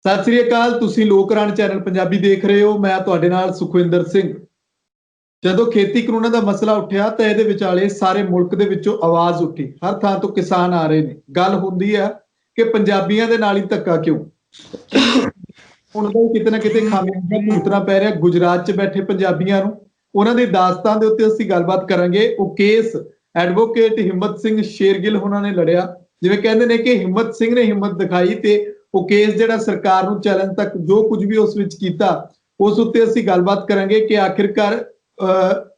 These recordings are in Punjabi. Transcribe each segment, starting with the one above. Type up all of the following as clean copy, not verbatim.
ਸਤਿ ਸ੍ਰੀ ਅਕਾਲ। ਤੁਸੀਂ ਲੋਕਰਾਣ ਚੈਨਲ ਪੰਜਾਬੀ ਦੇਖ ਰਹੇ ਹੋ। ਮੈਂ ਤੁਹਾਡੇ ਨਾਲ ਸੁਖਵਿੰਦਰ ਸਿੰਘ। ਜਦੋਂ ਖੇਤੀ ਕਾਨੂੰਨਾਂ ਦਾ ਮਸਲਾ ਉੱਠਿਆ ਤਾਂ ਇਹਦੇ ਵਿਚਾਲੇ ਸਾਰੇ ਮੁਲਕ ਦੇ ਵਿੱਚੋਂ ਆਵਾਜ਼ ਉੱਠੀ। ਹਰ ਥਾਂ ਤੋਂ ਕਿਸਾਨ ਆ ਰਹੇ ਨੇ। ਗੱਲ ਹੁੰਦੀ ਹੈ ਕਿ ਪੰਜਾਬੀਆਂ ਦੇ ਨਾਲ ਹੀ ਧੱਕਾ ਕਿਉਂ। ਹੁਣ ਤਾਂ ਕਿਤੇ ਨਾ ਕਿਤੇ ਖਾਮਿਆਜ਼ਾ ਭੁਗਤਣਾ ਪੈ ਰਿਹਾ ਗੁਜਰਾਤ 'ਚ ਬੈਠੇ ਪੰਜਾਬੀਆਂ ਨੂੰ। ਉਹਨਾਂ ਦੀ ਦਾਸਤਾਨ ਦੇ ਉੱਤੇ ਅਸੀਂ ਗੱਲਬਾਤ ਕਰਾਂਗੇ। ਉਹ ਕੇਸ ਐਡਵੋਕੇਟ ਹਿੰਮਤ ਸਿੰਘ ਸ਼ੇਰਗਿੱਲ ਉਹਨਾਂ ਨੇ ਲੜਿਆ। ਜਿਵੇਂ ਕਹਿੰਦੇ ਨੇ ਕਿ ਹਿੰਮਤ ਸਿੰਘ ਨੇ ਹਿੰਮਤ ਦਿਖਾਈ ਤੇ ਉਹ ਕੇਸ ਜਿਹੜਾ ਸਰਕਾਰ ਨੂੰ ਚੈਲੰਜ ਤੱਕ ਜੋ ਕੁਝ ਵੀ ਉਸ ਵਿੱਚ ਕੀਤਾ ਉਸ ਉੱਤੇ ਅਸੀਂ ਗੱਲਬਾਤ ਕਰਾਂਗੇ ਕਿ ਆਖਿਰਕਾਰ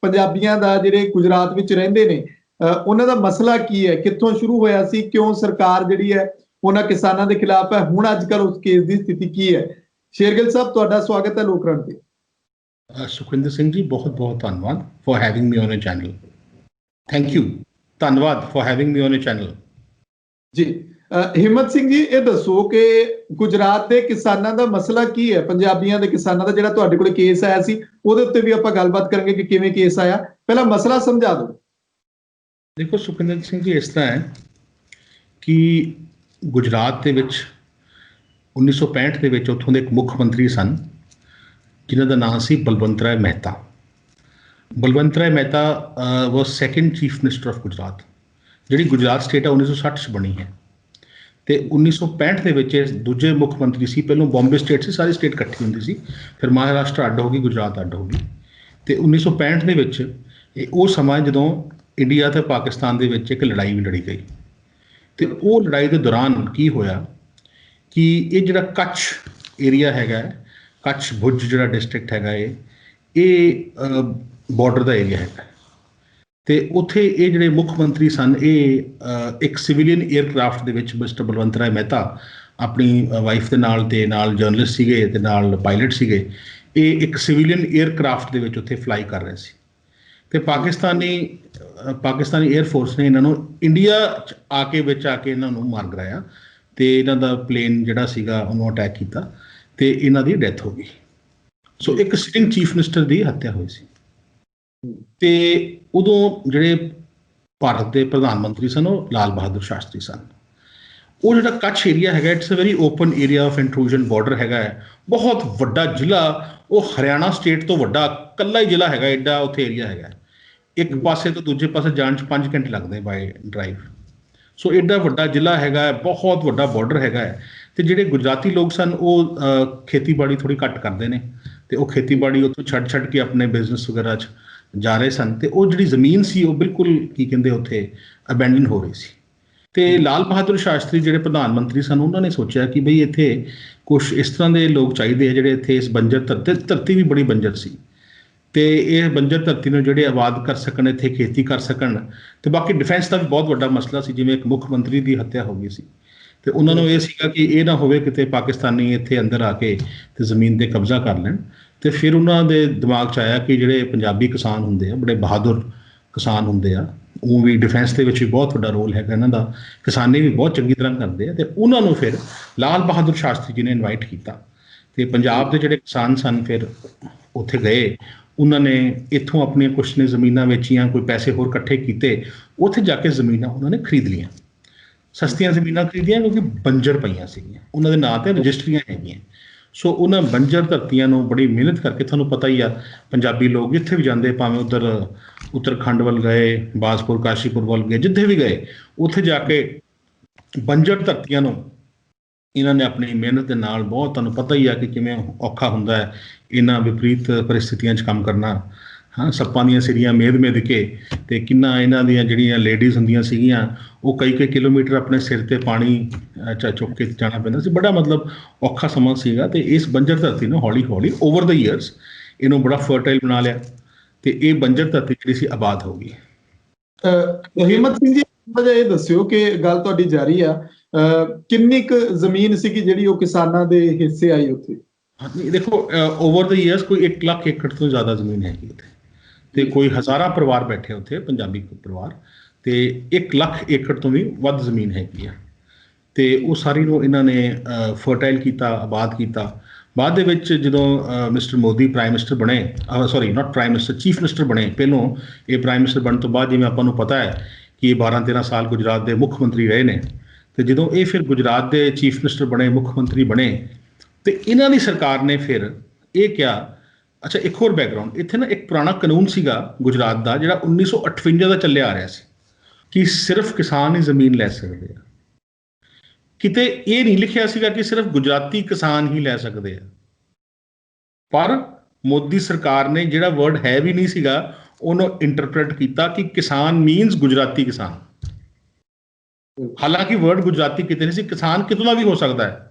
ਪੰਜਾਬੀਆਂ ਦਾ ਜਿਹੜੇ ਗੁਜਰਾਤ ਵਿੱਚ ਰਹਿੰਦੇ ਨੇ ਉਹਨਾਂ ਦਾ ਮਸਲਾ ਕੀ ਹੈ, ਕਿੱਥੋਂ ਸ਼ੁਰੂ ਹੋਇਆ ਸੀ, ਕਿਉਂ ਸਰਕਾਰ ਜਿਹੜੀ ਹੈ ਉਹਨਾਂ ਕਿਸਾਨਾਂ ਦੇ ਖਿਲਾਫ ਹੈ, ਹੁਣ ਅੱਜ ਕੱਲ੍ਹ ਉਸ ਕੇਸ ਦੀ ਸਥਿਤੀ ਕੀ ਹੈ। ਸ਼ੇਰਗਿੱਲ ਸਾਹਿਬ, ਤੁਹਾਡਾ ਸਵਾਗਤ ਹੈ ਲੋਕਰਾਣ ਤੇ। ਸੁਖਵਿੰਦਰ ਸਿੰਘ ਜੀ, ਬਹੁਤ ਬਹੁਤ ਧੰਨਵਾਦ for having me on a channel. Thank you, ਧੰਨਵਾਦ for having me on a channel ਜੀ। ਹਿੰਮਤ ਸਿੰਘ ਜੀ, ਇਹ ਦੱਸੋ ਕਿ ਗੁਜਰਾਤ ਦੇ ਕਿਸਾਨਾਂ ਦਾ ਮਸਲਾ ਕੀ ਹੈ। ਪੰਜਾਬੀਆਂ ਦੇ ਕਿਸਾਨਾਂ ਦਾ ਜਿਹੜਾ ਤੁਹਾਡੇ ਕੋਲ ਕੇਸ ਆਇਆ ਸੀ ਉਹਦੇ ਉੱਤੇ ਵੀ ਆਪਾਂ ਗੱਲਬਾਤ ਕਰਾਂਗੇ ਕਿ ਕਿਵੇਂ ਕੇਸ ਆਇਆ। ਪਹਿਲਾਂ ਮਸਲਾ ਸਮਝਾ ਦਿਓ। ਦੇਖੋ ਸੁਖਵਿੰਦਰ ਸਿੰਘ ਜੀ, ਇਸ ਤਰ੍ਹਾਂ ਹੈ ਕਿ ਗੁਜਰਾਤ ਦੇ ਵਿੱਚ 1965 ਦੇ ਵਿੱਚ ਉੱਥੋਂ ਦੇ ਇੱਕ ਮੁੱਖ ਮੰਤਰੀ ਸਨ ਜਿਨ੍ਹਾਂ ਦਾ ਨਾਮ ਸੀ Balwant Rai Mehta. Balwant Rai Mehta was second chief minister of Gujarat, ਜਿਹੜੀ ਗੁਜਰਾਤ ਸਟੇਟ ਆ 1960 'ਚ ਬਣੀ ਹੈ। ਅਤੇ 1965 ਦੇ ਵਿੱਚ ਦੂਜੇ ਮੁੱਖ ਮੰਤਰੀ ਸੀ। ਪਹਿਲੋਂ ਬੰਬੇ ਸਟੇਟ ਸੀ, ਸਾਰੀ ਸਟੇਟ ਇਕੱਠੀ ਹੁੰਦੀ ਸੀ, ਫਿਰ ਮਹਾਰਾਸ਼ਟਰ ਅੱਡ ਹੋ ਗਈ, ਗੁਜਰਾਤ ਅੱਡ ਹੋ ਗਈ। ਅਤੇ 1965 ਦੇ ਵਿੱਚ ਇਹ ਉਹ ਸਮਾਂ ਜਦੋਂ ਇੰਡੀਆ ਅਤੇ ਪਾਕਿਸਤਾਨ ਦੇ ਵਿੱਚ ਇੱਕ ਲੜਾਈ ਵੀ ਲੜੀ ਗਈ। ਅਤੇ ਉਹ ਲੜਾਈ ਦੇ ਦੌਰਾਨ ਕੀ ਹੋਇਆ ਕਿ ਇਹ ਜਿਹੜਾ ਕੱਛ ਏਰੀਆ ਹੈਗਾ, ਕੱਛ ਭੁਜ ਜਿਹੜਾ ਡਿਸਟ੍ਰਿਕਟ ਹੈਗਾ, ਇਹ ਬਾਰਡਰ ਦਾ ਏਰੀਆ ਹੈਗਾ। ਅਤੇ ਉੱਥੇ ਇਹ ਜਿਹੜੇ ਮੁੱਖ ਮੰਤਰੀ ਸਨ, ਇਹ ਇੱਕ ਸਿਵੀਲੀਅਨ ਏਅਰਕ੍ਰਾਫਟ ਦੇ ਵਿੱਚ ਮਿਸਟਰ ਬਲਵੰਤ ਰਾਏ ਮਹਿਤਾ ਆਪਣੀ ਵਾਈਫ ਦੇ ਨਾਲ ਅਤੇ ਨਾਲ ਜਰਨਲਿਸਟ ਸੀਗੇ ਅਤੇ ਨਾਲ ਪਾਇਲਟ ਸੀਗੇ। ਇਹ ਇੱਕ ਸਿਵੀਲੀਅਨ ਏਅਰਕ੍ਰਾਫਟ ਦੇ ਵਿੱਚ ਉੱਥੇ ਫਲਾਈ ਕਰ ਰਹੇ ਸੀ। ਅਤੇ ਪਾਕਿਸਤਾਨੀ ਏਅਰਫੋਰਸ ਨੇ ਇਹਨਾਂ ਨੂੰ ਇੰਡੀਆ 'ਚ ਆ ਕੇ ਇਹਨਾਂ ਨੂੰ ਮਾਰ ਗਿਰਾਇਆ ਅਤੇ ਇਹਨਾਂ ਦਾ ਪਲੇਨ ਜਿਹੜਾ ਸੀਗਾ ਉਹਨੂੰ ਅਟੈਕ ਕੀਤਾ ਅਤੇ ਇਹਨਾਂ ਦੀ ਡੈਥ ਹੋ ਗਈ। ਸੋ ਇੱਕ ਸਿਟਿੰਗ ਚੀਫ ਮਿਨਿਸਟਰ ਦੀ ਹੱਤਿਆ ਹੋਈ ਸੀ। ਅਤੇ ਉਦੋਂ ਜਿਹੜੇ ਭਾਰਤ ਦੇ ਪ੍ਰਧਾਨ ਮੰਤਰੀ ਸਨ ਉਹ ਲਾਲ ਬਹਾਦਰ ਸ਼ਾਸਤਰੀ ਸਨ। ਉਹ ਜਿਹੜਾ ਕੱਛ ਏਰੀਆ ਹੈਗਾ, it's a very open area of intrusion border ਹੈਗਾ, ਬਹੁਤ ਵੱਡਾ ਜ਼ਿਲ੍ਹਾ। ਉਹ ਹਰਿਆਣਾ ਸਟੇਟ ਤੋਂ ਵੱਡਾ ਇਕੱਲਾ ਹੀ ਜ਼ਿਲ੍ਹਾ ਹੈਗਾ, ਐਡਾ ਉੱਥੇ ਏਰੀਆ ਹੈਗਾ। ਇੱਕ ਪਾਸੇ ਤੋਂ ਦੂਜੇ ਪਾਸੇ ਜਾਣ 'ਚ 5 ਘੰਟੇ ਲੱਗਦੇ ਬਾਏ ਡਰਾਈਵ। ਸੋ ਐਡਾ ਵੱਡਾ ਜ਼ਿਲ੍ਹਾ ਹੈਗਾ, ਬਹੁਤ ਵੱਡਾ ਬਾਰਡਰ ਹੈਗਾ। ਅਤੇ ਜਿਹੜੇ ਗੁਜਰਾਤੀ ਲੋਕ ਸਨ ਉਹ ਖੇਤੀਬਾੜੀ ਥੋੜ੍ਹੀ ਘੱਟ ਕਰਦੇ ਨੇ ਅਤੇ ਉਹ ਖੇਤੀਬਾੜੀ ਉੱਥੋਂ ਛੱਡ ਕੇ ਆਪਣੇ ਬਿਜ਼ਨਸ ਵਗੈਰਾ 'ਚ ਜਾ ਰਹੇ ਸਨ। ਅਤੇ ਉਹ ਜਿਹੜੀ ਜ਼ਮੀਨ ਸੀ ਉਹ ਬਿਲਕੁਲ ਕੀ ਕਹਿੰਦੇ ਉੱਥੇ ਅਬੈਂਡਨ ਹੋ ਰਹੀ ਸੀ। ਅਤੇ ਲਾਲ ਬਹਾਦਰ ਸ਼ਾਸਤਰੀ ਜਿਹੜੇ ਪ੍ਰਧਾਨ ਮੰਤਰੀ ਸਨ, ਉਹਨਾਂ ਨੇ ਸੋਚਿਆ ਕਿ ਬਈ ਇੱਥੇ ਕੁਛ ਇਸ ਤਰ੍ਹਾਂ ਦੇ ਲੋਕ ਚਾਹੀਦੇ ਆ ਜਿਹੜੇ ਇੱਥੇ ਇਸ ਬੰਜਰ ਧਰਤੀ ਵੀ ਬੜੀ ਬੰਜਰ ਸੀ, ਅਤੇ ਇਹ ਬੰਜਰ ਧਰਤੀ ਨੂੰ ਜਿਹੜੇ ਆਬਾਦ ਕਰ ਸਕਣ, ਇੱਥੇ ਖੇਤੀ ਕਰ ਸਕਣ। ਅਤੇ ਬਾਕੀ ਡਿਫੈਂਸ ਦਾ ਵੀ ਬਹੁਤ ਵੱਡਾ ਮਸਲਾ ਸੀ, ਜਿਵੇਂ ਇੱਕ ਮੁੱਖ ਮੰਤਰੀ ਦੀ ਹੱਤਿਆ ਹੋ ਗਈ ਸੀ ਅਤੇ ਉਹਨਾਂ ਨੂੰ ਇਹ ਸੀਗਾ ਕਿ ਇਹ ਨਾ ਹੋਵੇ ਕਿਤੇ ਪਾਕਿਸਤਾਨੀ ਇੱਥੇ ਅੰਦਰ ਆ ਕੇ ਅਤੇ ਜ਼ਮੀਨ 'ਤੇ ਕਬਜ਼ਾ ਕਰ ਲੈਣ। ਅਤੇ ਫਿਰ ਉਹਨਾਂ ਦੇ ਦਿਮਾਗ 'ਚ ਆਇਆ ਕਿ ਜਿਹੜੇ ਪੰਜਾਬੀ ਕਿਸਾਨ ਹੁੰਦੇ ਆ, ਬੜੇ ਬਹਾਦਰ ਕਿਸਾਨ ਹੁੰਦੇ ਆ, ਉਹ ਵੀ ਡਿਫੈਂਸ ਦੇ ਵਿੱਚ ਵੀ ਬਹੁਤ ਵੱਡਾ ਰੋਲ ਹੈਗਾ ਇਹਨਾਂ ਦਾ, ਕਿਸਾਨੀ ਵੀ ਬਹੁਤ ਚੰਗੀ ਤਰ੍ਹਾਂ ਕਰਦੇ ਆ। ਅਤੇ ਉਹਨਾਂ ਨੂੰ ਫਿਰ ਲਾਲ ਬਹਾਦਰ ਸ਼ਾਸਤਰੀ ਜੀ ਨੇ ਇਨਵਾਈਟ ਕੀਤਾ ਅਤੇ ਪੰਜਾਬ ਦੇ ਜਿਹੜੇ ਕਿਸਾਨ ਸਨ ਫਿਰ ਉੱਥੇ ਗਏ। ਉਹਨਾਂ ਨੇ ਇੱਥੋਂ ਆਪਣੀਆਂ ਕੁਛ ਨੇ ਜ਼ਮੀਨਾਂ ਵੇਚੀਆਂ, ਕੋਈ ਪੈਸੇ ਹੋਰ ਇਕੱਠੇ ਕੀਤੇ, ਉੱਥੇ ਜਾ ਕੇ ਜ਼ਮੀਨਾਂ ਉਹਨਾਂ ਨੇ ਖਰੀਦ ਲਈਆਂ, ਸਸਤੀਆਂ ਜ਼ਮੀਨਾਂ ਖਰੀਦੀਆਂ ਕਿਉਂਕਿ ਬੰਜਰ ਪਈਆਂ ਸੀਗੀਆਂ, ਉਹਨਾਂ ਦੇ ਨਾਂ 'ਤੇ ਰਜਿਸਟਰੀਆਂ ਹੈਗੀਆਂ। ਸੋ ਉਹਨਾਂ ਬੰਜਰ ਧਰਤੀਆਂ ਨੂੰ ਬੜੀ ਮਿਹਨਤ ਕਰਕੇ, ਤੁਹਾਨੂੰ ਪਤਾ ਹੀ ਆ ਪੰਜਾਬੀ ਲੋਕ ਜਿੱਥੇ ਵੀ ਜਾਂਦੇ, ਭਾਵੇਂ ਉੱਧਰ ਉੱਤਰਾਖੰਡ ਵੱਲ ਗਏ, ਬਾਜਪੁਰ ਕਾਸ਼ੀਪੁਰ ਵੱਲ ਗਏ, ਜਿੱਥੇ ਵੀ ਗਏ, ਉੱਥੇ ਜਾ ਕੇ ਬੰਜਰ ਧਰਤੀਆਂ ਨੂੰ ਇਹਨਾਂ ਨੇ ਆਪਣੀ ਮਿਹਨਤ ਦੇ ਨਾਲ, ਬਹੁਤ ਤੁਹਾਨੂੰ ਪਤਾ ਹੀ ਆ ਕਿ ਕਿਵੇਂ ਔਖਾ ਹੁੰਦਾ ਹੈ ਇਹਨਾਂ ਵਿਪਰੀਤ ਪਰਿਸਥਿਤੀਆਂ 'ਚ ਕੰਮ ਕਰਨਾ। ਹਾਂ, ਸੱਪਾਂ ਦੀਆਂ ਸਿਰੀਆਂ ਮੇਦ ਕੇ ਅਤੇ ਕਿੰਨਾ ਇਹਨਾਂ ਦੀਆਂ ਜਿਹੜੀਆਂ ਲੇਡੀਜ਼ ਹੁੰਦੀਆਂ ਸੀਗੀਆਂ, ਉਹ ਕਈ ਕਿਲੋਮੀਟਰ ਆਪਣੇ ਸਿਰ 'ਤੇ ਪਾਣੀ ਚੁੱਕ ਕੇ ਜਾਣਾ ਪੈਂਦਾ ਸੀ। ਬੜਾ ਮਤਲਬ ਔਖਾ ਸਮਾਂ ਸੀਗਾ। ਅਤੇ ਇਸ ਬੰਜਰ ਧਰਤੀ ਨੂੰ ਹੌਲੀ ਹੌਲੀ ਓਵਰ ਦ ਈਅਰਸ ਇਹਨੂੰ ਬੜਾ ਫਰਟਾਈਲ ਬਣਾ ਲਿਆ ਅਤੇ ਇਹ ਬੰਜਰ ਧਰਤੀ ਜਿਹੜੀ ਸੀ ਆਬਾਦ ਹੋ ਗਈ। ਹਿੰਮਤ ਸਿੰਘ ਜੀ, ਇਹ ਦੱਸਿਓ ਕਿ ਗੱਲ ਤੁਹਾਡੀ ਜਾਰੀ ਆ, ਕਿੰਨੀ ਕੁ ਜ਼ਮੀਨ ਸੀਗੀ ਜਿਹੜੀ ਉਹ ਕਿਸਾਨਾਂ ਦੇ ਹਿੱਸੇ ਆਈ ਉੱਥੇ? ਦੇਖੋ, ਓਵਰ ਦ ਈਅਰਸ ਕੋਈ 1 ਲੱਖ ਏਕੜ ਤੋਂ ਜ਼ਿਆਦਾ ਜ਼ਮੀਨ ਹੈਗੀ ਉੱਥੇ, ਅਤੇ ਕੋਈ ਹਜ਼ਾਰਾਂ ਪਰਿਵਾਰ ਬੈਠੇ ਉੱਥੇ, ਪੰਜਾਬੀ ਪਰਿਵਾਰ, ਅਤੇ 1 ਲੱਖ ਏਕੜ ਤੋਂ ਵੀ ਵੱਧ ਜ਼ਮੀਨ ਹੈਗੀ ਆ। ਅਤੇ ਉਹ ਸਾਰੀ ਨੂੰ ਇਹਨਾਂ ਨੇ ਫਰਟਾਈਲ ਕੀਤਾ, ਆਬਾਦ ਕੀਤਾ। ਬਾਅਦ ਦੇ ਵਿੱਚ ਜਦੋਂ ਮਿਸਟਰ ਮੋਦੀ ਪ੍ਰਾਈਮ ਮਿਨਿਸਟਰ ਬਣੇ, ਚੀਫ ਮਿਨਿਸਟਰ ਬਣੇ, ਪਹਿਲੋਂ ਇਹ ਪ੍ਰਾਈਮ ਮਿਨਿਸਟਰ ਬਣਨ ਤੋਂ ਬਾਅਦ ਜਿਵੇਂ ਆਪਾਂ ਨੂੰ ਪਤਾ ਹੈ ਕਿ ਇਹ 12-13 ਸਾਲ ਗੁਜਰਾਤ ਦੇ ਮੁੱਖ ਮੰਤਰੀ ਰਹੇ ਨੇ, ਅਤੇ ਜਦੋਂ ਇਹ ਫਿਰ ਗੁਜਰਾਤ ਦੇ ਚੀਫ ਮਿਨਿਸਟਰ ਬਣੇ, ਮੁੱਖ ਮੰਤਰੀ ਬਣੇ, ਤੇ ਇਹਨਾਂ ਦੀ ਸਰਕਾਰ ਨੇ ਫਿਰ ਇਹ ਕਿਹਾ। ਅੱਛਾ, ਇੱਕ ਹੋਰ ਬੈਕਗਰਾਉਂਡ ਇੱਥੇ ਨਾ, ਇੱਕ ਪੁਰਾਣਾ ਕਾਨੂੰਨ ਸੀਗਾ ਗੁਜਰਾਤ ਦਾ ਜਿਹੜਾ 1958 ਦਾ ਚੱਲਿਆ ਆ ਰਿਹਾ ਸੀ ਕਿ ਸਿਰਫ ਕਿਸਾਨ ਹੀ ਜ਼ਮੀਨ ਲੈ ਸਕਦੇ ਆ। ਕਿਤੇ ਇਹ ਨਹੀਂ ਲਿਖਿਆ ਸੀਗਾ ਕਿ ਸਿਰਫ ਗੁਜਰਾਤੀ ਕਿਸਾਨ ਹੀ ਲੈ ਸਕਦੇ ਆ, ਪਰ ਮੋਦੀ ਸਰਕਾਰ ਨੇ ਜਿਹੜਾ ਵਰਡ ਹੈ ਵੀ ਨਹੀਂ ਸੀਗਾ ਉਹਨੂੰ ਇੰਟਰਪ੍ਰੇਟ ਕੀਤਾ ਕਿ ਕਿਸਾਨ ਮੀਨਸ ਗੁਜਰਾਤੀ ਕਿਸਾਨ। ਹਾਲਾਂਕਿ ਵਰਡ ਗੁਜਰਾਤੀ ਕਿਤੇ ਨਹੀਂ ਸੀ, ਕਿਸਾਨ ਕਿਤੋਂ ਦਾ ਵੀ ਹੋ ਸਕਦਾ ਹੈ।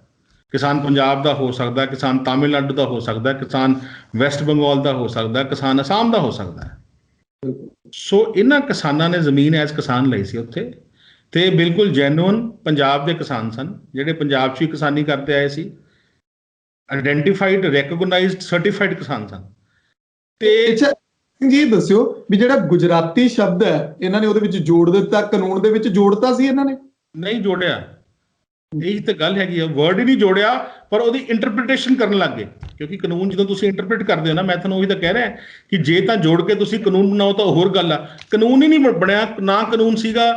ਕਿਸਾਨ ਪੰਜਾਬ ਦਾ ਹੋ ਸਕਦਾ, ਕਿਸਾਨ ਤਾਮਿਲਨਾਡੂ ਦਾ ਹੋ ਸਕਦਾ, ਕਿਸਾਨ ਵੈਸਟ ਬੰਗਾਲ ਦਾ ਹੋ ਸਕਦਾ, ਕਿਸਾਨ ਅਸਾਮ ਦਾ ਹੋ ਸਕਦਾ ਹੈ। ਸੋ ਇਹਨਾਂ ਕਿਸਾਨਾਂ ਨੇ ਜ਼ਮੀਨ ਐਜ਼ ਕਿਸਾਨ ਲਈ ਸੀ ਉੱਥੇ, ਤੇ ਬਿਲਕੁਲ ਜੈਨੂਅਨ ਪੰਜਾਬ ਦੇ ਕਿਸਾਨ ਸਨ ਜਿਹੜੇ ਪੰਜਾਬ 'ਚ ਹੀ ਕਿਸਾਨੀ ਕਰਦੇ ਆਏ ਸੀ, ਆਇਡੈਂਟੀਫਾਈਡ, ਰੈਕਗਨਾਈਜ਼ਡ, ਸਰਟੀਫਾਈਡ ਕਿਸਾਨ ਸਨ। ਤੇ ਜੀ ਦੱਸਿਓ ਵੀ ਜਿਹੜਾ ਗੁਜਰਾਤੀ ਸ਼ਬਦ ਹੈ ਇਹਨਾਂ ਨੇ ਉਹਦੇ ਵਿੱਚ ਜੋੜ ਦਿੱਤਾ, ਕਾਨੂੰਨ ਦੇ ਵਿੱਚ ਜੋੜਤਾ ਸੀ ਇਹਨਾਂ ਨੇ? ਨਹੀਂ ਜੋੜਿਆ, ਇਹੀ ਤਾਂ ਗੱਲ ਹੈਗੀ ਆ, ਵਰਡ ਹੀ ਨਹੀਂ ਜੋੜਿਆ, ਪਰ ਉਹਦੀ ਇੰਟਰਪ੍ਰੀਟੇਸ਼ਨ ਕਰਨ ਲੱਗ ਗਏ। ਕਿਉਂਕਿ ਕਾਨੂੰਨ ਜਦੋਂ ਤੁਸੀਂ ਇੰਟਰਪ੍ਰੀਟ ਕਰਦੇ ਹੋ ਨਾ, ਮੈਂ ਤੁਹਾਨੂੰ ਉਹੀ ਤਾਂ ਕਹਿ ਰਿਹਾ ਕਿ ਜੇ ਤਾਂ ਜੋੜ ਕੇ ਤੁਸੀਂ ਕਾਨੂੰਨ ਬਣਾਓ ਤਾਂ ਹੋਰ ਗੱਲ ਆ। ਕਾਨੂੰਨ ਹੀ ਨਹੀਂ ਬਣਿਆ, ਨਾ ਕਾਨੂੰਨ ਸੀਗਾ,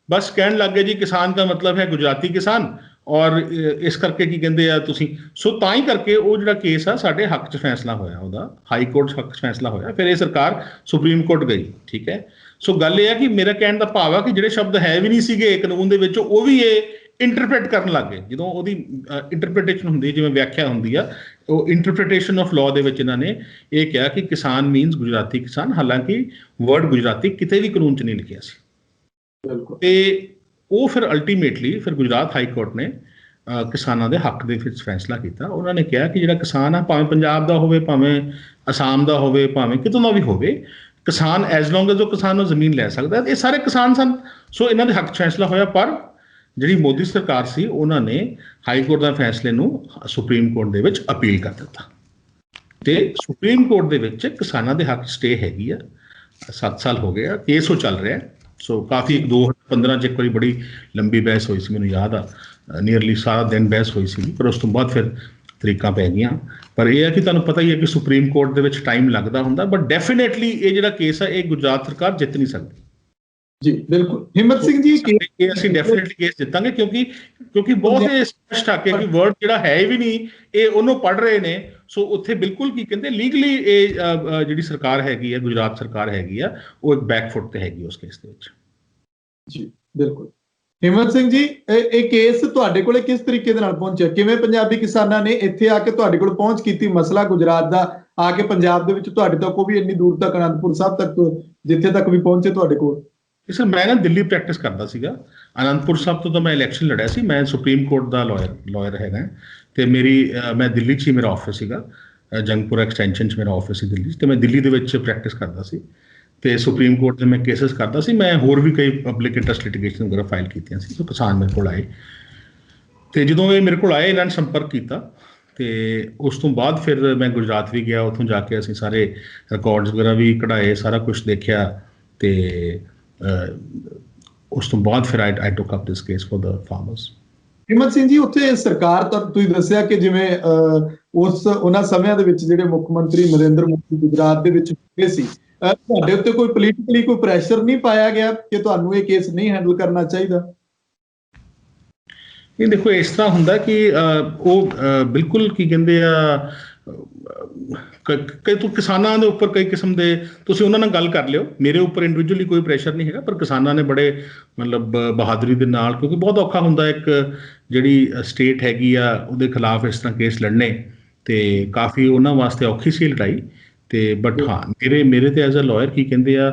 ਬਸ ਕਹਿਣ ਲੱਗ ਗਏ ਜੀ ਕਿਸਾਨ ਦਾ ਮਤਲਬ ਹੈ ਗੁਜਰਾਤੀ ਕਿਸਾਨ, ਔਰ ਇਸ ਕਰਕੇ ਕੀ ਕਹਿੰਦੇ ਆ ਤੁਸੀਂ। ਸੋ ਤਾਂ ਹੀ ਕਰਕੇ ਉਹ ਜਿਹੜਾ ਕੇਸ ਆ ਸਾਡੇ ਹੱਕ 'ਚ ਫੈਸਲਾ ਹੋਇਆ, ਉਹਦਾ ਹਾਈ ਕੋਰਟ ਹੱਕ 'ਚ ਫੈਸਲਾ ਹੋਇਆ, ਫਿਰ ਇਹ ਸਰਕਾਰ ਸੁਪਰੀਮ ਕੋਰਟ ਗਈ। ਠੀਕ ਹੈ, ਸੋ ਗੱਲ ਇਹ ਆ ਕਿ ਮੇਰਾ ਕਹਿਣ ਦਾ ਭਾਵ ਆ ਕਿ ਜਿਹੜੇ ਸ਼ਬਦ ਹੈ ਵੀ ਨਹੀਂ ਸੀਗੇ ਕਾਨੂੰਨ ਦੇ ਵਿੱਚ, ਉਹ ਵੀ ਇਹ ਇੰਟਰਪ੍ਰੇਟ ਕਰਨ ਲੱਗ ਗਏ। ਜਦੋਂ ਉਹਦੀ ਇੰਟਰਪ੍ਰੀਟੇਸ਼ਨ ਹੁੰਦੀ, ਜਿਵੇਂ ਵਿਆਖਿਆ ਹੁੰਦੀ ਆ, ਉਹ ਇੰਟਰਪ੍ਰੀਟੇਸ਼ਨ ਆਫ ਲਾਅ ਦੇ ਵਿੱਚ ਇਹਨਾਂ ਨੇ ਇਹ ਕਿਹਾ ਕਿ ਕਿਸਾਨ ਮੀਨਸ ਗੁਜਰਾਤੀ ਕਿਸਾਨ, ਹਾਲਾਂਕਿ ਵਰਡ ਗੁਜਰਾਤੀ ਕਿਤੇ ਵੀ ਕਾਨੂੰਨ 'ਚ ਨਹੀਂ ਲਿਖਿਆ ਸੀ। ਤੇ ਉਹ ਫਿਰ ਅਲਟੀਮੇਟਲੀ ਫਿਰ ਗੁਜਰਾਤ ਹਾਈ ਕੋਰਟ ਨੇ ਕਿਸਾਨਾਂ ਦੇ ਹੱਕ ਦੇ ਵਿੱਚ ਫੈਸਲਾ ਕੀਤਾ। ਉਹਨਾਂ ਨੇ ਕਿਹਾ ਕਿ ਜਿਹੜਾ ਕਿਸਾਨ ਆ, ਭਾਵੇਂ ਪੰਜਾਬ ਦਾ ਹੋਵੇ, ਭਾਵੇਂ ਅਸਾਮ ਦਾ ਹੋਵੇ, ਭਾਵੇਂ ਕਿਤੋਂ ਦਾ ਵੀ ਹੋਵੇ, ਕਿਸਾਨ ਐਜ਼ ਲੌਂਗ ਐਜ਼ ਉਹ ਕਿਸਾਨ ਨੂੰ ਜ਼ਮੀਨ ਲੈ ਸਕਦਾ। ਇਹ ਸਾਰੇ ਕਿਸਾਨ ਸਨ, ਸੋ ਇਹਨਾਂ ਦੇ ਹੱਕ 'ਚ ਫੈਸਲਾ ਹੋਇਆ। ਪਰ ਜਿਹੜੀ ਮੋਦੀ ਸਰਕਾਰ ਸੀ ਉਹਨਾਂ ਨੇ ਹਾਈ ਕੋਰਟ ਦਾ ਫੈਸਲੇ ਨੂੰ ਸੁਪਰੀਮ ਕੋਰਟ ਦੇ ਵਿੱਚ ਅਪੀਲ ਕਰ ਦਿੱਤਾ, ਤੇ ਸੁਪਰੀਮ ਕੋਰਟ ਦੇ ਵਿੱਚ ਕਿਸਾਨਾਂ ਦੇ ਹੱਕ ਸਟੇ ਹੈਗੀ ਆ। 7 ਸਾਲ ਹੋ ਗਏ ਆ, ਕੇਸ ਉਹ ਚੱਲ ਰਿਹਾ। ਸੋ ਕਾਫੀ 2015 'ਚ ਇੱਕ ਵਾਰੀ ਬੜੀ ਲੰਬੀ ਬਹਿਸ ਹੋਈ ਸੀ, ਮੈਨੂੰ ਯਾਦ ਆ, ਨੀਅਰਲੀ ਸਾਰਾ ਦਿਨ ਬਹਿਸ ਹੋਈ ਸੀ, ਪਰ ਉਸ ਤੋਂ ਬਾਅਦ ਫਿਰ ਤਰੀਕਾਂ ਪੈ ਗਈਆਂ। ਪਰ ਇਹ ਹੈ ਕਿ ਤੁਹਾਨੂੰ ਪਤਾ ਹੀ ਹੈ ਕਿ ਸੁਪਰੀਮ ਕੋਰਟ ਦੇ ਵਿੱਚ ਟਾਈਮ ਲੱਗਦਾ ਹੁੰਦਾ, ਬਟ ਡੈਫੀਨੇਟਲੀ ਇਹ ਜਿਹੜਾ ਕੇਸ ਹੈ ਇਹ ਗੁਜਰਾਤ ਸਰਕਾਰ ਜਿੱਤ ਨਹੀਂ ਸਕਦੀ। ਜੀ ਬਿਲਕੁਲ ਹਿੰਮਤ ਸਿੰਘ ਜੀ, ਇਹ ਅਸੀਂ ਡੈਫੀਨੇਟਲੀ ਕੇਸ ਜਿੱਤਾਂਗੇ, ਕਿਉਂਕਿ ਬਹੁਤ ਇਹ ਸਪਸ਼ਟ ਆ ਕਿ ਵਰਡ ਜਿਹੜਾ ਹੈ ਵੀ ਨਹੀਂ, ਇਹ ਉਹਨੂੰ ਪੜ੍ਹ ਰਹੇ ਨੇ। ਸੋ ਉੱਥੇ ਬਿਲਕੁਲ ਕੀ ਕਹਿੰਦੇ ਲੀਗਲੀ ਇਹ ਜਿਹੜੀ ਸਰਕਾਰ ਹੈਗੀ ਆ, ਗੁਜਰਾਤ ਸਰਕਾਰ ਹੈਗੀ ਆ, ਉਹ ਇੱਕ ਬੈਕਫੁੱਟ ਤੇ ਹੈਗੀ ਉਸ ਕੇਸ ਦੇ ਵਿੱਚ। ਜੀ ਬਿਲਕੁਲ। ਹਿੰਮਤ ਸਿੰਘ ਜੀ, ਇਹ ਕੇਸ ਤੁਹਾਡੇ ਕੋਲੇ ਕਿਸ ਤਰੀਕੇ ਦੇ ਨਾਲ ਪਹੁੰਚਿਆ? ਕਿਵੇਂ ਪੰਜਾਬੀ ਕਿਸਾਨਾਂ ਨੇ ਇੱਥੇ ਆ ਕੇ ਤੁਹਾਡੇ ਕੋਲ ਪਹੁੰਚ ਕੀਤੀ? ਮਸਲਾ ਗੁਜਰਾਤ ਦਾ ਆ ਕੇ ਪੰਜਾਬ ਦੇ ਵਿੱਚ ਤੁਹਾਡੇ ਤੱਕ, ਉਹ ਵੀ ਇੰਨੀ ਦੂਰ ਤੱਕ, ਅਨੰਦਪੁਰ ਸਾਹਿਬ ਤੱਕ, ਜਿੱਥੇ ਤੱਕ ਵੀ ਪਹੁੰਚੇ ਤੁਹਾਡੇ ਕੋਲ? ਸਰ ਮੈਂ ਨਾ ਦਿੱਲੀ ਪ੍ਰੈਕਟਿਸ ਕਰਦਾ ਸੀਗਾ, ਅਨੰਦਪੁਰ ਸਾਹਿਬ ਤੋਂ ਤਾਂ ਮੈਂ ਇਲੈਕਸ਼ਨ ਲੜਿਆ ਸੀ। ਮੈਂ ਸੁਪਰੀਮ ਕੋਰਟ ਦਾ ਲਾਇਰ ਹੈਗਾ, ਤੇ ਮੈਂ ਦਿੱਲੀ 'ਚ ਹੀ ਮੇਰਾ ਆਫਿਸ ਸੀਗਾ, ਜੰਗਪੁਰ ਐਕਸਟੈਂਸ਼ਨ 'ਚ ਮੇਰਾ ਆਫਿਸ ਸੀ ਦਿੱਲੀ 'ਚ, ਤੇ ਮੈਂ ਦਿੱਲੀ ਦੇ ਵਿੱਚ ਪ੍ਰੈਕਟਿਸ ਕਰਦਾ ਸੀ, ਤੇ ਸੁਪਰੀਮ ਕੋਰਟ ਦੇ ਮੈਂ ਕੇਸਿਸ ਕਰਦਾ ਸੀ। ਮੈਂ ਹੋਰ ਵੀ ਕਈ ਪਬਲਿਕ ਇੰਟਰਸਟ ਲਿਟੀਗੇਸ਼ਨ ਵਗੈਰਾ ਫਾਈਲ ਕੀਤੀਆਂ ਸੀ। ਸੋ ਕਿਸਾਨ ਮੇਰੇ ਕੋਲ ਆਏ, ਤੇ ਜਦੋਂ ਇਹ ਮੇਰੇ ਕੋਲ ਆਏ ਇਹਨਾਂ ਨੇ ਸੰਪਰਕ ਕੀਤਾ, ਤੇ ਉਸ ਤੋਂ ਬਾਅਦ ਫਿਰ ਮੈਂ ਗੁਜਰਾਤ ਵੀ ਗਿਆ। ਉੱਥੋਂ ਜਾ ਕੇ ਅਸੀਂ ਸਾਰੇ ਰਿਕਾਰਡਸ ਵਗੈਰਾ ਵੀ ਕਢਾਏ, ਸਾਰਾ ਕੁਛ ਦੇਖਿਆ, ਤੇ ਉਸ ਤੋਂ ਬਾਅਦ ਫਿਰ ਆਈ ਟੁੱਕ up this case for the farmers. Himmat Singh ji, ਉੱਥੇ ਸਰਕਾਰ ਤਾਂ ਤੁਸੀਂ ਦੱਸਿਆ ਕਿ ਜਿਵੇਂ ਉਹਨਾਂ ਸਮਿਆਂ ਦੇ ਵਿੱਚ ਜਿਹੜੇ ਮੁੱਖ ਮੰਤਰੀ ਨਰਿੰਦਰ ਮੋਦੀ ਗੁਜਰਾਤ ਦੇ ਵਿੱਚ ਗਏ ਸੀ, ਤੁਹਾਡੇ ਉੱਤੇ ਕੋਈ ਪੋਲੀਟੀਕਲੀ ਕੋਈ ਪ੍ਰੈਸ਼ਰ ਨਹੀਂ ਪਾਇਆ ਗਿਆ ਕਿ ਤੁਹਾਨੂੰ ਇਹ ਕੇਸ ਨਹੀਂ ਹੈਂਡਲ ਕਰਨਾ ਚਾਹੀਦਾ? ਇਹ ਦੇਖੋ, ਇਸ ਤਰ੍ਹਾਂ ਹੁੰਦਾ ਕਿ ਉਹ ਬਿਲਕੁਲ ਕੀ ਕਹਿੰਦੇ ਆ, ਕਈ ਕਿਸਾਨਾਂ ਦੇ ਉੱਪਰ ਕਈ ਕਿਸਮ ਦੇ, ਤੁਸੀਂ ਉਹਨਾਂ ਨਾਲ ਗੱਲ ਕਰ ਲਿਓ, ਮੇਰੇ ਉੱਪਰ ਇੰਡੀਵਿਜੂਅਲੀ ਕੋਈ ਪ੍ਰੈਸ਼ਰ ਨਹੀਂ ਹੈਗਾ। ਪਰ ਕਿਸਾਨਾਂ ਨੇ ਬੜੇ ਮਤਲਬ ਬਹਾਦਰੀ ਦੇ ਨਾਲ, ਕਿਉਂਕਿ ਬਹੁਤ ਔਖਾ ਹੁੰਦਾ ਇੱਕ ਜਿਹੜੀ ਸਟੇਟ ਹੈਗੀ ਆ ਉਹਦੇ ਖਿਲਾਫ ਇਸ ਤਰ੍ਹਾਂ ਕੇਸ ਲੜਨੇ, ਤੇ ਕਾਫੀ ਉਹਨਾਂ ਵਾਸਤੇ ਔਖੀ ਸੀ ਲੜਾਈ। ਤੇ ਬਟ ਹਾਂ, ਮੇਰੇ ਤੇ ਐਜ਼ ਅ ਲਾਇਰ ਕੀ ਕਹਿੰਦੇ ਆ,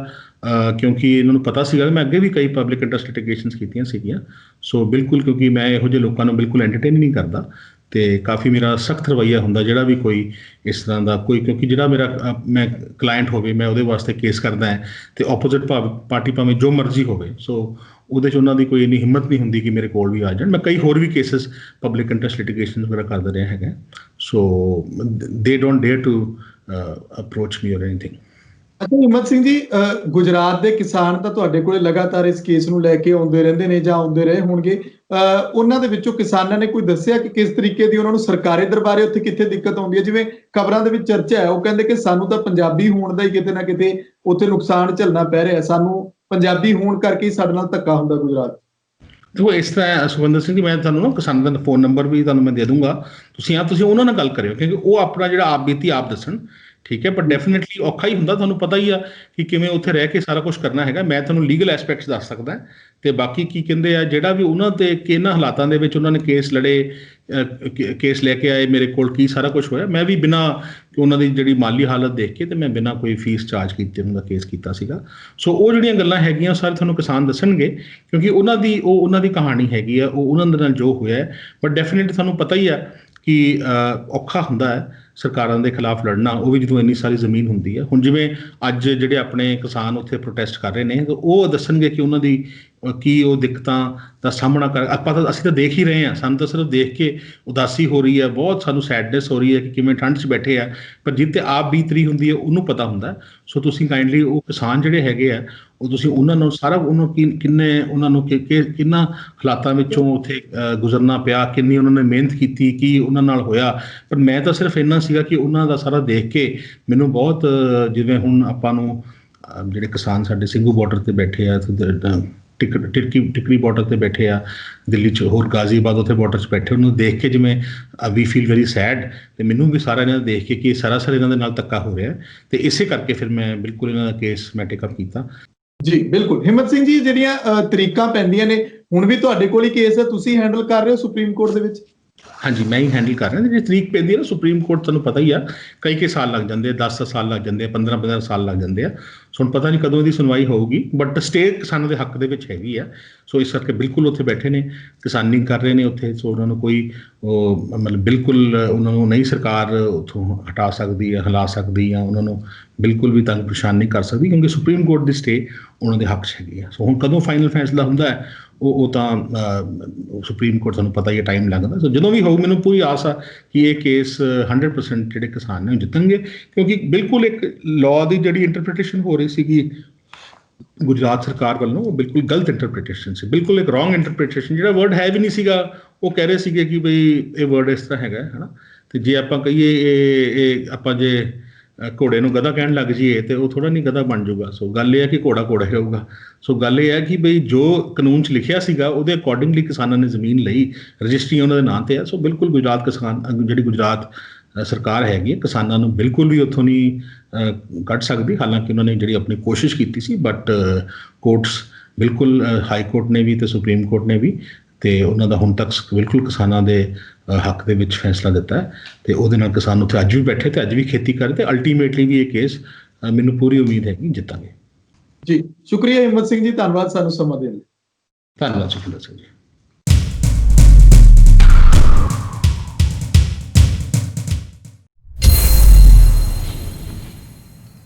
ਕਿਉਂਕਿ ਇਹਨਾਂ ਨੂੰ ਪਤਾ ਸੀਗਾ ਮੈਂ ਅੱਗੇ ਵੀ ਕਈ ਪਬਲਿਕ ਇੰਟਰਸਟ ਲਿਟੀਗੇਸ਼ਨਸ ਕੀਤੀਆਂ ਸੀਗੀਆਂ। ਸੋ ਬਿਲਕੁਲ, ਕਿਉਂਕਿ ਮੈਂ ਇਹੋ ਜਿਹੇ ਲੋਕਾਂ ਨੂੰ ਬਿਲਕੁਲ ਐਂਟਰਟੇਨ ਨਹੀਂ ਕਰਦਾ, ਤੇ ਕਾਫੀ ਮੇਰਾ ਸਖਤ ਰਵੱਈਆ ਹੁੰਦਾ ਜਿਹੜਾ ਵੀ ਕੋਈ ਇਸ ਤਰ੍ਹਾਂ ਦਾ ਕੋਈ, ਕਿਉਂਕਿ ਜਿਹੜਾ ਮੇਰਾ ਮੈਂ ਕਲਾਇੰਟ ਹੋਵੇ ਮੈਂ ਉਹਦੇ ਵਾਸਤੇ ਕੇਸ ਕਰਦਾ ਹੈ, ਤੇ ਆਪੋਜ਼ਿਟ ਪਾਰਟੀ ਭਾਵੇਂ ਜੋ ਮਰਜ਼ੀ ਹੋਵੇ, ਸੋ ਉਹਦੇ 'ਚ ਉਹਨਾਂ ਦੀ ਕੋਈ ਇੰਨੀ ਹਿੰਮਤ ਨਹੀਂ ਹੁੰਦੀ ਕਿ ਮੇਰੇ ਕੋਲ ਵੀ ਆ ਜਾਣ। ਮੈਂ ਕਈ ਹੋਰ ਵੀ ਕੇਸਿਸ ਪਬਲਿਕ ਇੰਟਰਸਟ ਲਿਟੀਗੇਸ਼ਨ ਵਗੈਰਾ ਕਰਦਾ ਰਿਹਾ ਹੈਗਾ, ਸੋ ਦੇ ਡੋਂਟ ਡੇਅਰ ਟੂ ਅਪਰੋਚ ਮੀ ਔਰ ਐਨੀਥਿੰਗ। ਅੱਛਾ ਹਿੰਮਤ ਸਿੰਘ ਜੀ, ਗੁਜਰਾਤ ਦੇ ਕਿਸਾਨ ਤਾਂ ਤੁਹਾਡੇ ਕੋਲੇ ਲਗਾਤਾਰ ਇਸ ਕੇਸ ਨੂੰ ਲੈ ਕੇ ਆਉਂਦੇ ਰਹਿੰਦੇ ਨੇ ਜਾਂ ਆਉਂਦੇ ਰਹੇ ਹੋਣਗੇ। ਉਹਨਾਂ ਦੇ ਵਿੱਚੋਂ ਕਿਸਾਨਾਂ ਨੇ ਕੋਈ ਦੱਸਿਆ ਕਿ ਕਿਸ ਤਰੀਕੇ ਦੀ ਉਹਨਾਂ ਨੂੰ ਸਰਕਾਰੀ ਦਰਬਾਰੇ ਉੱਥੇ ਕਿੱਥੇ ਦਿੱਕਤ ਆਉਂਦੀ ਹੈ? ਜਿਵੇਂ ਖਬਰਾਂ ਦੇ ਵਿੱਚ ਚਰਚਾ ਹੈ, ਉਹ ਕਹਿੰਦੇ ਕਿ ਸਾਨੂੰ ਤਾਂ ਪੰਜਾਬੀ ਹੋਣ ਦਾ ਹੀ ਕਿਤੇ ਨਾ ਕਿਤੇ ਉੱਥੇ ਨੁਕਸਾਨ ਝੱਲਣਾ ਪੈ ਰਿਹਾ, ਸਾਨੂੰ ਪੰਜਾਬੀ ਹੋਣ ਕਰਕੇ ਹੀ ਸਾਡੇ ਨਾਲ ਧੱਕਾ ਹੁੰਦਾ ਗੁਜਰਾਤ। ਦੇਖੋ ਇਸ ਤਰ੍ਹਾਂ ਸੁਖਵਿੰਦਰ ਸਿੰਘ ਜੀ, ਮੈਂ ਤੁਹਾਨੂੰ ਨਾ ਕਿਸਾਨਾਂ ਦਾ ਫੋਨ ਨੰਬਰ ਵੀ ਤੁਹਾਨੂੰ ਮੈਂ ਦੇ ਦੂੰਗਾ, ਤੁਸੀਂ ਉਹਨਾਂ ਨਾਲ ਗੱਲ ਕਰਿਓ, ਕਿਉਂਕਿ ਉਹ ਆਪਣਾ ਜਿਹੜਾ ਆਪ ਬੀਤੀ ਆਪ ਦੱਸਣ, ਠੀਕ ਹੈ। ਪਰ ਡੈਫੀਨੇਟਲੀ ਔਖਾ ਹੀ ਹੁੰਦਾ, ਤੁਹਾਨੂੰ ਪਤਾ ਹੀ ਆ ਕਿ ਕਿਵੇਂ ਉੱਥੇ ਰਹਿ ਕੇ ਸਾਰਾ ਕੁਝ ਕਰਨਾ ਹੈਗਾ। ਮੈਂ ਤੁਹਾਨੂੰ ਲੀਗਲ ਐਸਪੈਕਟਸ ਦੱਸ ਸਕਦਾ, ਤੇ ਬਾਕੀ ਕੀ ਕਹਿੰਦੇ ਆ ਜਿਹੜਾ ਵੀ ਉਹਨਾਂ ਤੇ ਕਿਹਨਾਂ ਹਾਲਾਤਾਂ ਦੇ ਵਿੱਚ ਉਹਨਾਂ ਨੇ ਕੇਸ ਲੜੇ, ਕੇਸ ਲੈ ਕੇ ਆਏ ਮੇਰੇ ਕੋਲ, ਕੀ ਸਾਰਾ ਕੁਝ ਹੋਇਆ, ਮੈਂ ਵੀ ਬਿਨਾਂ ਉਹਨਾਂ ਦੀ ਜਿਹੜੀ ਮਾਲੀ ਹਾਲਤ ਦੇਖ ਕੇ ਤੇ ਮੈਂ ਬਿਨਾਂ ਕੋਈ ਫੀਸ ਚਾਰਜ ਕੀਤੇ ਉਹਨਾਂ ਦਾ ਕੇਸ ਕੀਤਾ ਸੀਗਾ। ਸੋ ਉਹ ਜਿਹੜੀਆਂ ਗੱਲਾਂ ਹੈਗੀਆਂ ਸਾਰੇ ਤੁਹਾਨੂੰ ਕਿਸਾਨ ਦੱਸਣਗੇ, ਕਿਉਂਕਿ ਉਹਨਾਂ ਦੀ ਕਹਾਣੀ ਹੈਗੀ ਆ, ਉਹ ਉਹਨਾਂ ਦੇ ਨਾਲ ਜੋ ਹੋਇਆ। ਬਟ ਡੈਫੀਨੇਟਲੀ ਤੁਹਾਨੂੰ ਪਤਾ ਹੀ ਆ ਕਿ ਔਖਾ ਹੁੰਦਾ ਹੈ ਸਰਕਾਰਾਂ ਦੇ ਖਿਲਾਫ ਲੜਨਾ, ਉਹ ਵੀ ਜਦੋਂ ਇੰਨੀ ਸਾਰੀ ਜ਼ਮੀਨ ਹੁੰਦੀ ਹੈ। ਹੁਣ ਜਿਵੇਂ ਅੱਜ ਜਿਹੜੇ ਆਪਣੇ ਕਿਸਾਨ ਉੱਥੇ ਪ੍ਰੋਟੈਸਟ ਕਰ ਰਹੇ ਨੇ, ਉਹ ਦੱਸਣਗੇ ਕਿ ਉਹਨਾਂ ਦੀ ਕੀ ਉਹ ਦਿੱਕਤਾਂ ਦਾ ਸਾਹਮਣਾ ਅਸੀਂ ਤਾਂ ਦੇਖ ਹੀ ਰਹੇ ਹਾਂ, ਸਾਨੂੰ ਤਾਂ ਸਿਰਫ ਦੇਖ ਕੇ ਉਦਾਸੀ ਹੋ ਰਹੀ ਹੈ, ਬਹੁਤ ਸਾਨੂੰ ਸੈਡਨੈਸ ਹੋ ਰਹੀ ਹੈ ਕਿ ਕਿਵੇਂ ਠੰਡ 'ਚ ਬੈਠੇ ਆ, ਪਰ ਜਿੱਥੇ ਆਪ ਬੀਤ ਰਹੀ ਹੁੰਦੀ ਹੈ ਉਹਨੂੰ ਪਤਾ ਹੁੰਦਾ। ਸੋ ਤੁਸੀਂ ਕਾਈਂਡਲੀ ਉਹ ਕਿਸਾਨ ਜਿਹੜੇ ਹੈਗੇ ਆ, ਉਹ ਤੁਸੀਂ ਉਹਨਾਂ ਨੂੰ ਸਾਰਾ ਉਹਨਾਂ ਨੂੰ ਕਿੰਨਾ ਹਾਲਾਤਾਂ ਵਿੱਚੋਂ ਉੱਥੇ ਗੁਜ਼ਰਨਾ ਪਿਆ, ਕਿੰਨੀ ਉਹਨਾਂ ਨੇ ਮਿਹਨਤ ਕੀਤੀ, ਕੀ ਉਹਨਾਂ ਨਾਲ ਹੋਇਆ। ਪਰ ਮੈਂ ਤਾਂ ਸਿਰਫ ਇੰਨਾ ਸੀਗਾ ਕਿ ਉਹਨਾਂ ਦਾ ਸਾਰਾ ਦੇਖ ਕੇ ਮੈਨੂੰ ਬਹੁਤ, ਜਿਵੇਂ ਹੁਣ ਆਪਾਂ ਨੂੰ ਜਿਹੜੇ ਕਿਸਾਨ ਸਾਡੇ ਸਿੰਘੂ ਬਾਰਡਰ 'ਤੇ ਬੈਠੇ ਆ, ਟਿਕਰੀ ਬਾਰਡਰ 'ਤੇ ਬੈਠੇ ਆ ਦਿੱਲੀ 'ਚ, ਹੋਰ ਗਾਜ਼ੀਆਬਾਦ ਉੱਥੇ ਬਾਰਡਰ 'ਚ ਬੈਠੇ, ਉਹਨੂੰ ਦੇਖ ਕੇ ਜਿਵੇਂ ਵੀ ਫੀਲ ਵੈਰੀ ਸੈਡ। ਅਤੇ ਮੈਨੂੰ ਵੀ ਸਾਰਾ ਇਹਨਾਂ ਦਾ ਦੇਖ ਕੇ ਕਿ ਸਰਾਸਰ ਇਹਨਾਂ ਦੇ ਨਾਲ ਧੱਕਾ ਹੋ ਰਿਹਾ, ਅਤੇ ਇਸੇ ਕਰਕੇ ਫਿਰ ਮੈਂ ਬਿਲਕੁਲ ਇਹਨਾਂ ਦਾ ਕੇਸ ਮੈਂ ਟੇਕ ਅਪ ਕੀਤਾ। ਜੀ ਬਿਲਕੁਲ। ਹਿੰਮਤ ਸਿੰਘ ਜੀ, ਜਿਹੜੀਆਂ ਤਰੀਕਾਂ ਪੈਂਦੀਆਂ ਨੇ, ਹੁਣ ਵੀ ਤੁਹਾਡੇ ਕੋਲ ਹੀ ਕੇਸ ਹੈ, ਤੁਸੀਂ ਹੈਂਡਲ ਕਰ ਰਹੇ ਹੋ ਸੁਪਰੀਮ ਕੋਰਟ ਦੇ ਵਿੱਚ? ਹਾਂਜੀ, ਮੈਂ ਹੀ ਹੈਂਡਲ ਕਰ ਰਿਹਾ। ਜਿਹੜੀ ਤਰੀਕ ਪੈਂਦੀ ਹੈ ਨਾ ਸੁਪਰੀਮ ਕੋਰਟ, ਤੁਹਾਨੂੰ ਪਤਾ ਹੀ ਆ, ਕਈ ਸਾਲ ਲੱਗ ਜਾਂਦੇ ਆ, 10 ਸਾਲ ਲੱਗ ਜਾਂਦੇ ਆ, 15 ਸਾਲ ਲੱਗ ਜਾਂਦੇ ਆ। ਸੋ ਹੁਣ ਪਤਾ ਨਹੀਂ ਕਦੋਂ ਇਹਦੀ ਸੁਣਵਾਈ ਹੋਊਗੀ, ਬਟ ਸਟੇ ਕਿਸਾਨਾਂ ਦੇ ਹੱਕ ਦੇ ਵਿੱਚ ਹੈਗੀ ਆ। ਸੋ ਇਸ ਕਰਕੇ ਬਿਲਕੁਲ ਉੱਥੇ ਬੈਠੇ ਨੇ, ਕਿਸਾਨੀ ਕਰ ਰਹੇ ਨੇ ਉੱਥੇ। ਸੋ ਉਹਨਾਂ ਨੂੰ ਕੋਈ ਮਤਲਬ ਬਿਲਕੁਲ ਉਹਨਾਂ ਨੂੰ ਨਹੀਂ ਸਰਕਾਰ ਉੱਥੋਂ ਹਟਾ ਸਕਦੀ, ਹਿਲਾ ਸਕਦੀ, ਜਾਂ ਉਹਨਾਂ ਨੂੰ ਬਿਲਕੁਲ ਵੀ ਤੰਗ ਪਰੇਸ਼ਾਨ ਨਹੀਂ ਕਰ ਸਕਦੀ, ਕਿਉਂਕਿ ਸੁਪਰੀਮ ਕੋਰਟ ਦੀ ਸਟੇ ਉਹਨਾਂ ਦੇ ਹੱਕ 'ਚ ਹੈਗੀ ਆ। ਸੋ ਹੁਣ ਕਦੋਂ ਫਾਈਨਲ ਫੈਸਲਾ ਹੁੰਦਾ ਹੈ ਉਹ ਤਾਂ ਸੁਪਰੀਮ ਕੋਰਟ, ਤੁਹਾਨੂੰ ਪਤਾ ਹੀ ਹੈ, ਟਾਈਮ ਲੱਗਦਾ। ਸੋ ਜਦੋਂ ਵੀ ਹੋਊ, ਮੈਨੂੰ ਪੂਰੀ ਆਸ ਆ ਕਿ ਇਹ ਕੇਸ 100% ਜਿਹੜੇ ਕਿਸਾਨ ਨੇ ਜਿੱਤਣਗੇ, ਕਿਉਂਕਿ ਬਿਲਕੁਲ ਇੱਕ ਲਾਅ ਦੀ ਜਿਹੜੀ ਇੰਟਰਪ੍ਰੀਟੇਸ਼ਨ ਹੋ ਰਹੀ ਸੀਗੀ ਗੁਜਰਾਤ ਸਰਕਾਰ ਵੱਲੋਂ, ਉਹ ਬਿਲਕੁਲ ਗਲਤ ਇੰਟਰਪ੍ਰੀਟੇਸ਼ਨ ਸੀ, ਬਿਲਕੁਲ ਇੱਕ ਰੋਂਗ ਇੰਟਰਪ੍ਰੀਟੇਸ਼ਨ। ਜਿਹੜਾ ਵਰਡ ਹੈ ਵੀ ਨਹੀਂ ਸੀਗਾ, ਉਹ ਕਹਿ ਰਹੇ ਸੀਗੇ ਕਿ ਬਈ ਇਹ ਵਰਡ ਇਸ ਤਰ੍ਹਾਂ ਹੈਗਾ, ਹੈ ਨਾ। ਅਤੇ ਜੇ ਆਪਾਂ ਕਹੀਏ ਇਹ ਆਪਾਂ ਜੇ ਘੋੜੇ ਨੂੰ ਗਧਾ ਕਹਿਣ ਲੱਗ ਜਾਈਏ ਤੇ ਉਹ ਥੋੜ੍ਹਾ ਨਹੀਂ ਗਧਾ ਬਣ ਜਾਊਗਾ। ਸੋ ਗੱਲ ਇਹ ਹੈ ਕਿ ਘੋੜਾ ਘੋੜਾ ਰਹੂਗਾ। ਸੋ ਗੱਲ ਇਹ ਹੈ ਕਿ ਬਈ ਜੋ ਕਾਨੂੰਨ 'ਚ ਲਿਖਿਆ ਸੀਗਾ ਉਹਦੇ ਅਕੋਰਡਿੰਗਲੀ ਕਿਸਾਨਾਂ ਨੇ ਜ਼ਮੀਨ ਲਈ, ਰਜਿਸਟਰੀ ਉਹਨਾਂ ਦੇ ਨਾਂ 'ਤੇ ਹੈ। ਸੋ ਬਿਲਕੁਲ ਜਿਹੜੀ ਗੁਜਰਾਤ ਸਰਕਾਰ ਹੈਗੀ ਹੈ, ਕਿਸਾਨਾਂ ਨੂੰ ਬਿਲਕੁਲ ਵੀ ਉੱਥੋਂ ਨਹੀਂ ਕੱਢ ਸਕਦੀ। ਹਾਲਾਂਕਿ ਉਹਨਾਂ ਨੇ ਜਿਹੜੀ ਆਪਣੀ ਕੋਸ਼ਿਸ਼ ਕੀਤੀ ਸੀ, ਬਟ ਕੋਰਟਸ ਬਿਲਕੁਲ, ਹਾਈ ਕੋਰਟ ਨੇ ਵੀ ਅਤੇ ਸੁਪਰੀਮ ਕੋਰਟ ਨੇ ਵੀ, ਅਤੇ ਉਹਨਾਂ ਦਾ ਹੁਣ ਤੱਕ ਬਿਲਕੁਲ ਕਿਸਾਨਾਂ ਦੇ ਹੱਕ ਦੇ ਵਿੱਚ ਫੈਸਲਾ ਦਿੱਤਾ ਹੈ। ਅਤੇ ਉਹਦੇ ਨਾਲ ਕਿਸਾਨ ਉੱਥੇ ਅੱਜ ਵੀ ਬੈਠੇ ਅਤੇ ਅੱਜ ਵੀ ਖੇਤੀ ਕਰਦੇ, ਅਤੇ ਅਲਟੀਮੇਟਲੀ ਵੀ ਇਹ ਕੇਸ ਮੈਨੂੰ ਪੂਰੀ ਉਮੀਦ ਹੈ ਕਿ ਜਿੱਤਾਂਗੇ। ਜੀ ਸ਼ੁਕਰੀਆ ਹਿੰਮਤ ਸਿੰਘ ਜੀ, ਧੰਨਵਾਦ ਸਾਨੂੰ ਸਮਾਂ ਦੇਣ ਲਈ। ਧੰਨਵਾਦ ਸੁਖਵਿੰਦਰ ਸਿੰਘ ਜੀ।